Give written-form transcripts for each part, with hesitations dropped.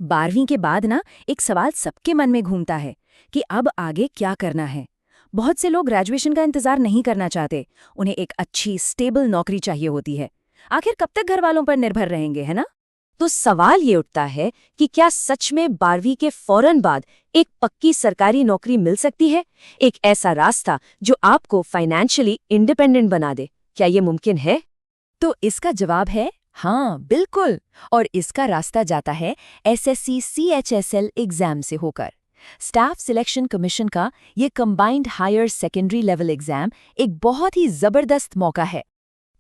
12वीं के बाद ना एक सवाल सबके मन में घूमता है कि अब आगे क्या करना है। बहुत से लोग ग्रेजुएशन का इंतजार नहीं करना चाहते, उन्हें एक अच्छी स्टेबल नौकरी चाहिए होती है। आखिर कब तक घर वालों पर निर्भर रहेंगे, है ना? तो सवाल ये उठता है कि क्या सच में 12वीं के फौरन बाद एक पक्की सरकारी नौकरी मिल सकती है, एक ऐसा रास्ता जो आपको फाइनेंशियली इंडिपेंडेंट बना दे? क्या ये मुमकिन है? तो इसका जवाब है हाँ, बिल्कुल। और इसका रास्ता जाता है एसएससी सीएचएसएल एग्जाम से होकर। स्टाफ सिलेक्शन कमीशन का ये combined higher secondary level exam एक बहुत ही जबरदस्त मौका है।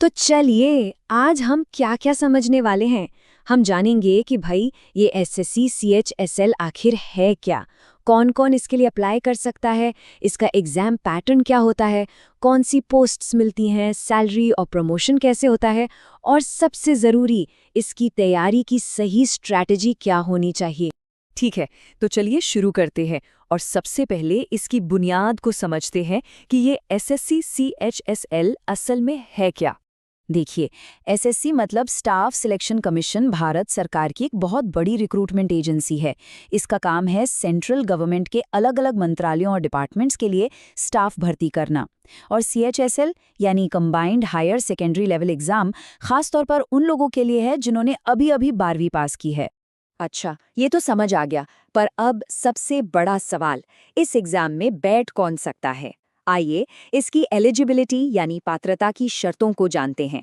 तो चलिए आज हम क्या क्या समझने वाले हैं। हम जानेंगे कि भाई ये एसएससी सीएचएसएल आखिर है क्या, कौन कौन इसके लिए अप्लाई कर सकता है, इसका एग्जाम पैटर्न क्या होता है, कौन सी पोस्ट्स मिलती हैं, सैलरी और प्रमोशन कैसे होता है, और सबसे ज़रूरी इसकी तैयारी की सही स्ट्रैटेजी क्या होनी चाहिए। ठीक है, तो चलिए शुरू करते हैं और सबसे पहले इसकी बुनियाद को समझते हैं कि ये एसएससी सीएचएसएल असल में है क्या। देखिए, एसएससी मतलब स्टाफ सिलेक्शन कमीशन भारत सरकार की एक बहुत बड़ी रिक्रूटमेंट एजेंसी है। इसका काम है सेंट्रल गवर्नमेंट के अलग-अलग मंत्रालयों और डिपार्टमेंट्स के लिए स्टाफ भर्ती करना। और सीएचएसएल यानी combined higher secondary level exam खासतौर पर उन लोगों के लिए है जिन्होंने अभी-अभी 12वीं पास की है। अच्छा, ये तो समझ आ गया, पर अब सबसे बड़ा सवाल, इस एग्जाम में बैठ कौन सकता है? आइए इसकी एलिजिबिलिटी यानी पात्रता की शर्तों को जानते हैं।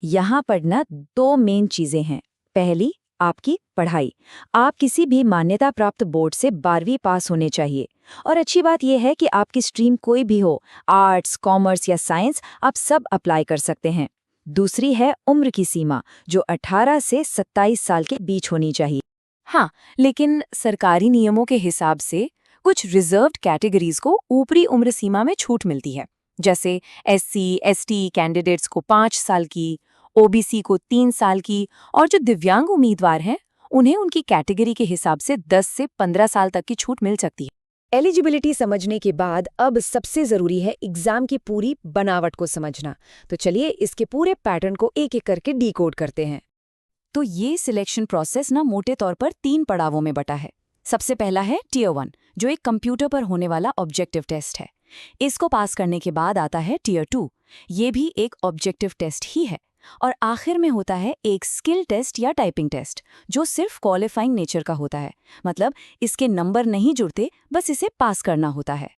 यहाँ पर ना दो मेन चीजें हैं। पहली, आपकी पढ़ाई। आप किसी भी मान्यता प्राप्त बोर्ड से 12वीं पास होने चाहिए। और अच्छी बात यह है कि आपकी स्ट्रीम कोई भी हो, आर्ट्स, कॉमर्स या साइंस, आप सब अप्लाई कर सकते हैं। दूसरी है उम्र की सीमा, जो 18 से 27 साल के बीच होनी चाहिए। हाँ, लेकिन सरकारी नियमों के हिसाब से कुछ रिजर्व्ड कैटेगरीज को ऊपरी उम्र सीमा में छूट मिलती है। जैसे एससी, एसटी कैंडिडेट्स को 5 साल की, ओबीसी को 3 साल की, और जो दिव्यांग उम्मीदवार हैं उन्हें उनकी कैटेगरी के हिसाब से 10 से 15 साल तक की छूट मिल सकती है। एलिजिबिलिटी समझने के बाद अब सबसे ज़रूरी है एग्जाम की पूरी बनावट को समझना। तो चलिए इसके पूरे पैटर्न को एक एक करके डीकोड करते हैं। तो ये सिलेक्शन प्रोसेस ना मोटे तौर पर 3 पड़ावों में बटा है। सबसे पहला है टियर 1, जो एक कंप्यूटर पर होने वाला ऑब्जेक्टिव टेस्ट है। इसको पास करने के बाद आता है टियर 2, ये भी एक ऑब्जेक्टिव टेस्ट ही है। और आखिर में होता है एक स्किल टेस्ट या टाइपिंग टेस्ट, जो सिर्फ क्वालिफाइंग नेचर का होता है। मतलब इसके नंबर नहीं जुड़ते, बस इसे पास करना होता है।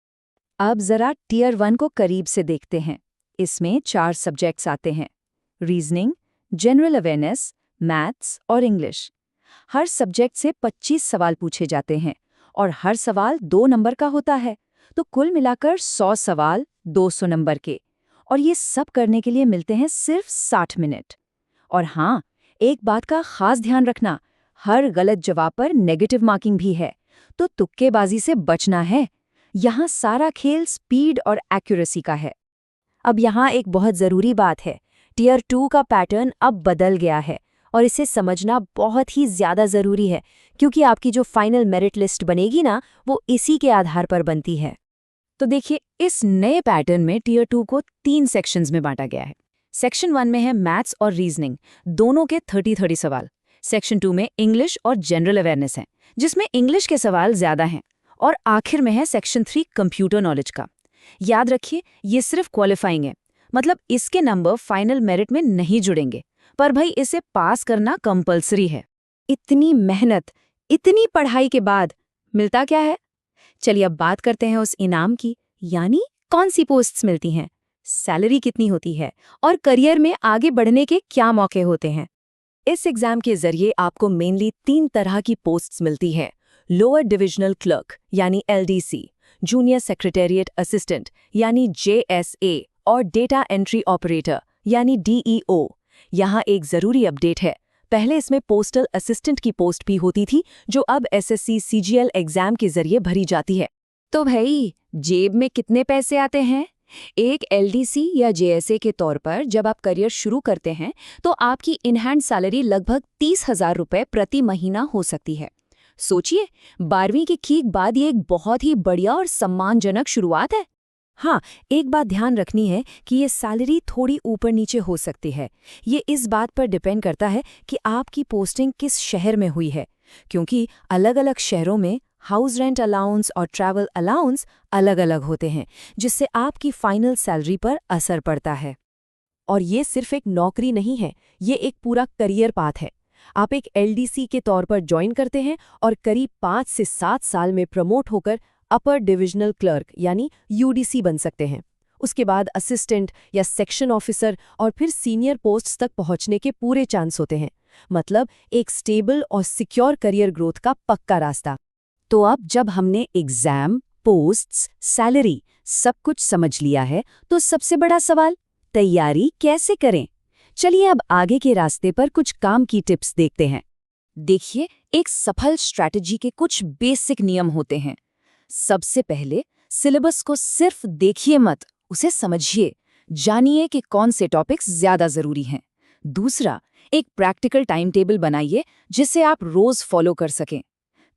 अब जरा टियर 1 को करीब से देखते हैं। इसमें 4 सब्जेक्ट्स आते हैं: रीजनिंग, जनरल अवेयरनेस, मैथ्स और इंग्लिश। हर सब्जेक्ट से 25 सवाल पूछे जाते हैं और हर सवाल 2 नंबर का होता है। तो कुल मिलाकर 100 सवाल 200 नंबर के। और ये सब करने के लिए मिलते हैं सिर्फ 60 मिनट। और हाँ, एक बात का खास ध्यान रखना, हर गलत जवाब पर नेगेटिव मार्किंग भी है, तो तुक्केबाजी से बचना है। यहाँ सारा खेल स्पीड और एक्यूरेसी का है। अब यहाँ एक बहुत ज़रूरी बात है, टियर 2 का पैटर्न अब बदल गया है और इसे समझना बहुत ही ज़्यादा ज़रूरी है, क्योंकि आपकी जो फाइनल मेरिट लिस्ट बनेगी ना, वो इसी के आधार पर बनती है। तो देखिए, इस नए पैटर्न में टियर 2 को 3 सेक्शंस में बांटा गया है। सेक्शन 1 में है मैथ्स और रीजनिंग, दोनों के 30-30 सवाल। सेक्शन 2 में इंग्लिश और जनरल अवेयरनेस है, जिसमें इंग्लिश के सवाल ज़्यादा हैं। और आखिर में है सेक्शन 3 कंप्यूटर नॉलेज का। याद रखिए, ये सिर्फ क्वालिफाइंग है, मतलब इसके नंबर फाइनल मेरिट में नहीं जुड़ेंगे, पर भाई इसे पास करना कंपलसरी है। इतनी मेहनत, इतनी पढ़ाई के बाद मिलता क्या है? चलिए अब बात करते हैं उस इनाम की, यानी कौन सी पोस्ट्स मिलती हैं, सैलरी कितनी होती है और करियर में आगे बढ़ने के क्या मौके होते हैं। इस एग्जाम के जरिए आपको मेनली 3 तरह की पोस्ट्स मिलती हैं: लोअर डिविजनल क्लर्क यानी एलडीसी, जूनियर सेक्रेटेरिएट असिस्टेंट यानी जेएसए, और डेटा एंट्री ऑपरेटर यानी डीईओ। यहाँ एक ज़रूरी अपडेट है, पहले इसमें पोस्टल असिस्टेंट की पोस्ट भी होती थी, जो अब एसएससी सीजीएल एग्जाम के जरिए भरी जाती है। तो भाई जेब में कितने पैसे आते हैं? एक एलडीसी या जेएसए के तौर पर जब आप करियर शुरू करते हैं तो आपकी इन हैंड सैलरी लगभग 30,000 रुपये प्रति महीना हो सकती है। सोचिए, 12वीं के ठीक बाद ये एक बहुत ही बढ़िया और सम्मानजनक शुरुआत है। हाँ, एक बात ध्यान रखनी है कि ये सैलरी थोड़ी ऊपर नीचे हो सकती है। ये इस बात पर डिपेंड करता है कि आपकी पोस्टिंग किस शहर में हुई है। क्योंकि अलग-अलग शहरों में हाउस रेंट अलाउंस और ट्रैवल अलाउंस अलग-अलग होते हैं, जिससे आपकी फाइनल सैलरी पर असर पड़ता है। और ये सिर्फ एक नौकरी नहीं है, ये एक पूरा करियर पाथ है। आप एक एलडीसी के तौर पर ज्वाइन करते हैं और करीब 5 से 7 साल में प्रमोट होकर अपर डिविजनल क्लर्क यानी यूडीसी बन सकते हैं। उसके बाद असिस्टेंट या सेक्शन ऑफिसर और फिर सीनियर पोस्ट्स तक पहुंचने के पूरे चांस होते हैं। मतलब एक स्टेबल और सिक्योर करियर ग्रोथ का पक्का रास्ता। तो अब जब हमने एग्जाम, पोस्ट्स, सैलरी सब कुछ समझ लिया है, तो सबसे बड़ा सवाल, तैयारी कैसे करें? चलिए अब आगे के रास्ते पर कुछ काम की टिप्स देखते हैं। देखिए, एक सफल स्ट्रैटेजी के कुछ बेसिक नियम होते हैं। सबसे पहले, सिलेबस को सिर्फ देखिए मत, उसे समझिए। जानिए कि कौन से टॉपिक्स ज्यादा जरूरी हैं। दूसरा, एक प्रैक्टिकल टाइम टेबल बनाइए जिसे आप रोज फॉलो कर सकें।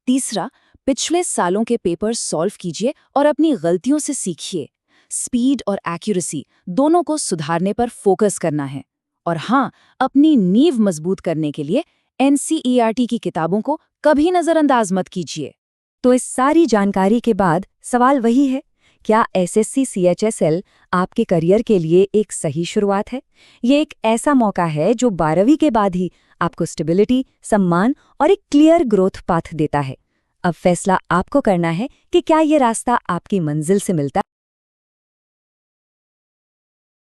तीसरा, पिछले सालों के पेपर सॉल्व कीजिए और अपनी गलतियों से सीखिए। स्पीड और एक्यूरेसी दोनों को सुधारने पर फोकस करना है। और हाँ, अपनी नींव मजबूत करने के लिए एनसीईआरटी की किताबों को कभी नजरअंदाज मत कीजिए। तो इस सारी जानकारी के बाद सवाल वही है, क्या एसएससी सीएचएसएल आपके करियर के लिए एक सही शुरुआत है? ये एक ऐसा मौका है जो 12वीं के बाद ही आपको स्टेबिलिटी, सम्मान और एक क्लियर ग्रोथ पाथ देता है। अब फैसला आपको करना है कि क्या ये रास्ता आपकी मंजिल से मिलता है।